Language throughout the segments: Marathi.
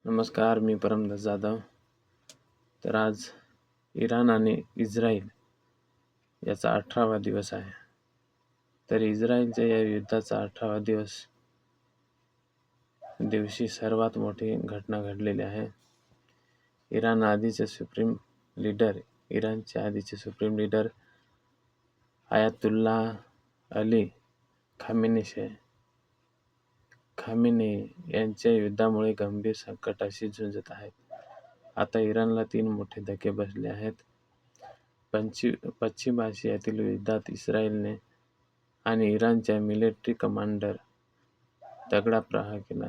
नमस्कार, मी परमदास जाधव. तर आज इराण आणि इस्रायल याचा 18वा दिवस आहे. तर इस्रायलच्या या युद्धाचा 18वा दिवशी सर्वात मोठी घटना घडलेली आहे. इराणचे आधीचे supreme leader Ayatollah Ali Khamenei यांच्या युद्धामुळे गंभीर संकटाशी झुंजत आहेत. आता इराणला 3 मोठे धक्के बसले आहेत. पश्चिम आशियातील युद्धात इस्रायलने आणि इराणच्या मिलिटरी कमांडर तगडा प्रहार केला.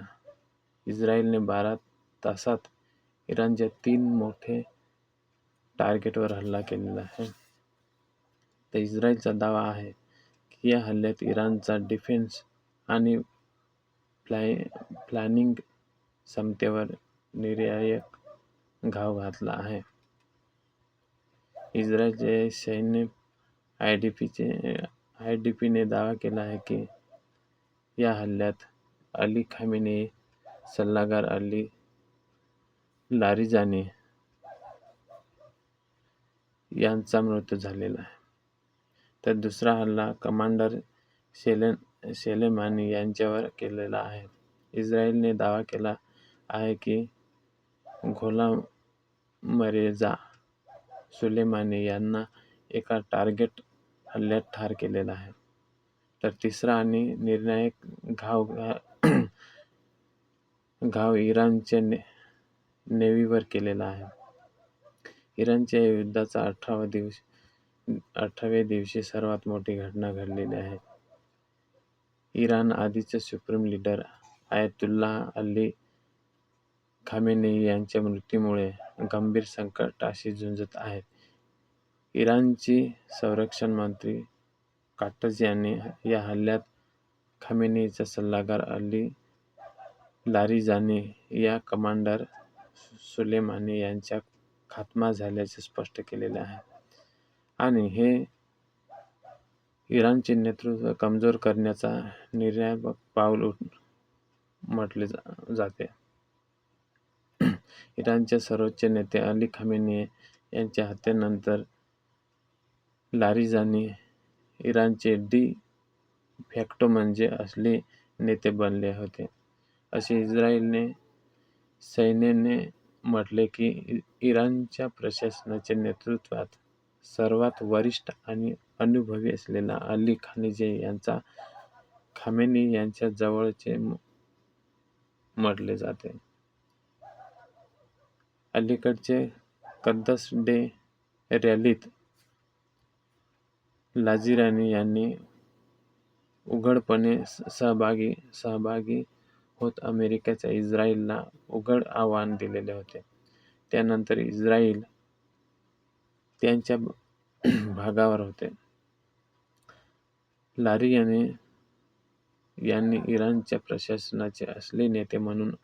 इस्रायलने 12 तासात इराणच्या 3 मोठे टार्गेटवर हल्ला केलेला आहे. तर इस्रायलचा दावा आहे की या हल्ल्यात इराणचा डिफेन्स आणि प्लॅनिंग क्षमतेवर निर्णायक घाव घातला आहे. इस्रायलचे सैन्य आयडीपीने दावा केला आहे की या हल्ल्यात अली खामेनेई सल्लागार अली लारिजानी यांचा मृत्यू झालेला आहे. तर दुसरा हल्ला कमांडर सोलेमानी यांच्यावर केलेला आहे. इस्रायलने दावा केला आहे की गोलाम रेजा सुलेमानी यांना एका टार्गेट हल्ल्यात ठार केलेला आहे. तर तिसरा आणि निर्णायक घाव इराणच्या नेव्हीवर केलेला आहे. इराणच्या या युद्धाचा 18व्या दिवशी सर्वात मोठी घटना घडलेली आहे. इराण आधीचे supreme leader ayatollah Ali Khamenei यांच्या मृत्यूमुळे गंभीर संकटाशी झुंजत आहेत. इराणची संरक्षण मंत्री काटज यांनी या हल्ल्यात खामेनेईचा सल्लागार अली लारिजानी या कमांडर सुलेमानी यांचा खात्मा झाल्याचे स्पष्ट केलेले आहे आणि हे इराणचे नेतृत्व कमजोर करण्याचा निर्णायक पाऊल म्हटले जाते. इराणचे सर्वोच्च नेते अली खामेनेई यांच्या हत्येनंतर लारिजानी इराणचे डी फॅक्टो म्हणजे असली नेते बनले होते, असे इस्रायली सैन्याने म्हटले की इराणच्या प्रशासनाच्या नेतृत्वात सर्वात वरिष्ठ आणि अनुभवी असलेला अली खामेनेई यांचा खामेनेई यांच्या जवळचे म्हटले जाते. अलीकडचे कद्दस डे रॅलीत लारिजानी यांनी उघडपणे सहभागी होत अमेरिकेच्या इस्रायलला उघड आव्हान दिलेले होते. त्यानंतर इस्रायल त्यांच्या भागावर होते. लारिजानी यांनी इराणच्या प्रशासनाचे असले नेते म्हणून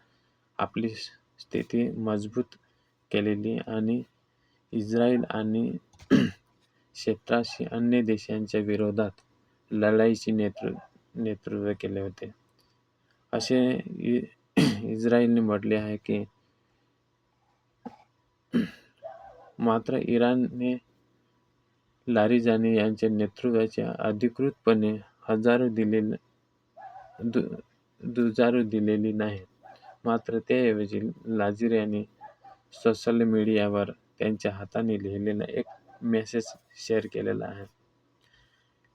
आपली स्थिती मजबूत केलेली आणि इस्रायल आणि क्षेत्राशी अन्य देशांच्या विरोधात लढाईचे नेतृत्व केले होते, असे इस्रायलने म्हटले आहे. की मात्र इराणने लारिजानी यांच्या नेतृत्वाचे अधिकृतपणे दुजोरी दिलेली नाही. मात्र त्याऐवजी लारिजानी सोशल मीडियावर त्यांच्या हाताने लिहिलेला एक मेसेज शेअर केलेला आहे.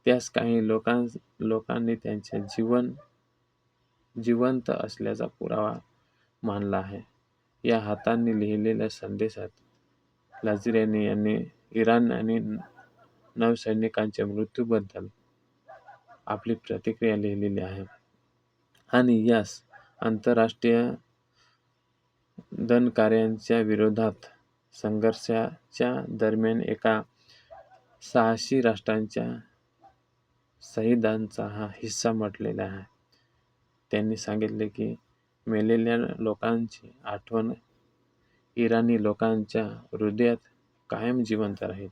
त्यास काही लोकांनी त्यांचे जिवंत असल्याचा पुरावा मानला आहे. या हाताने लिहिलेल्या संदेशात लारिजानी यांनी इराण आणि नौसैनिकांच्या मृत्यूबद्दल आपली प्रतिक्रिया लिहिलेली आहे आणि यास आंतरराष्ट्रीय दंडकार्यांच्या विरोधात संघर्षाच्या दरम्यान एका साहसी राष्ट्राच्या शहीदांचा हा हिस्सा म्हटलेला आहे. त्यांनी सांगितले की मेलेल्या लोकांची आठवण इराणी लोकांच्या हृदयात कायम जिवंत राहील.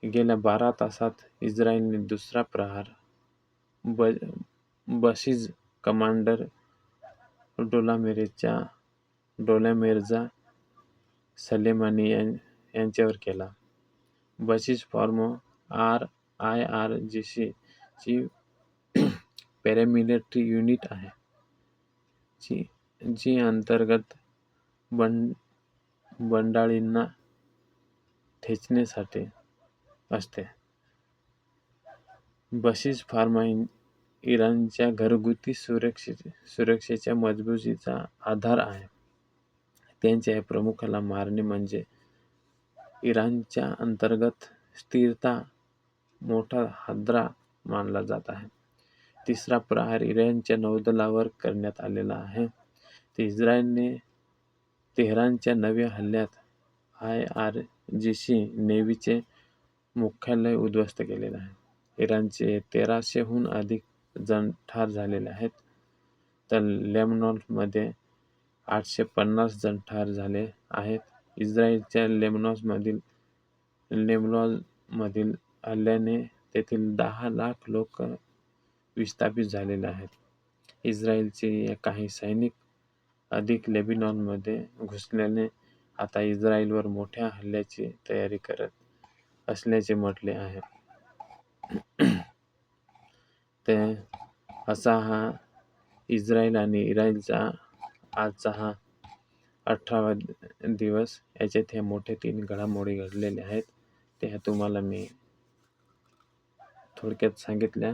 गेल्या 12 तासात इस्रायलने दुसरा प्रहार बसीज कमांडर डोलामेरेच्या डोला मिर्झा सलेमानी यांच्यावर केला. बसिस फॉर्म IRGC ची पॅरामिलिटरी युनिट आहे, जी अंतर्गत बंडाळींना ठेचण्यासाठी असते. बसिस फार्मा इराणच्या घरगुती सुरक्षेच्या मजबुतीचा आधार आहे. त्यांच्या या प्रमुखाला मारणे म्हणजे इराणच्या अंतर्गत स्थिरता मोठा हादरा मानला जात आहे. तिसरा प्रहार इराणच्या नौदलावर करण्यात आलेला आहे. इस्रायलने तेहरानच्या नव्या हल्ल्यात IRGC नेव्हीचे मुख्यालय उद्ध्वस्त केलेले आहे. इराणचे 1300हून अधिक जण ठार झालेले आहेत, तर लेबनॉनमध्ये 850 जण ठार झाले आहेत. इस्रायलच्या लेबनॉनमधील हल्ल्याने तेथील 10 लाख लोक विस्थापित झालेले आहेत. इस्रायलचे काही सैनिक अधिक लेबनॉनमध्ये घुसल्याने आता इस्रायलवर मोठ्या हल्ल्याची तयारी करत असल्याचे म्हटले आहे. असा हा इस्रायल आणि इराणचा आजचा हा 18वा दिवस. याच्यात ह्या मोठ्या 3 घडामोडी घडलेल्या आहेत, त्या तुम्हाला मी थोडक्यात सांगितल्या.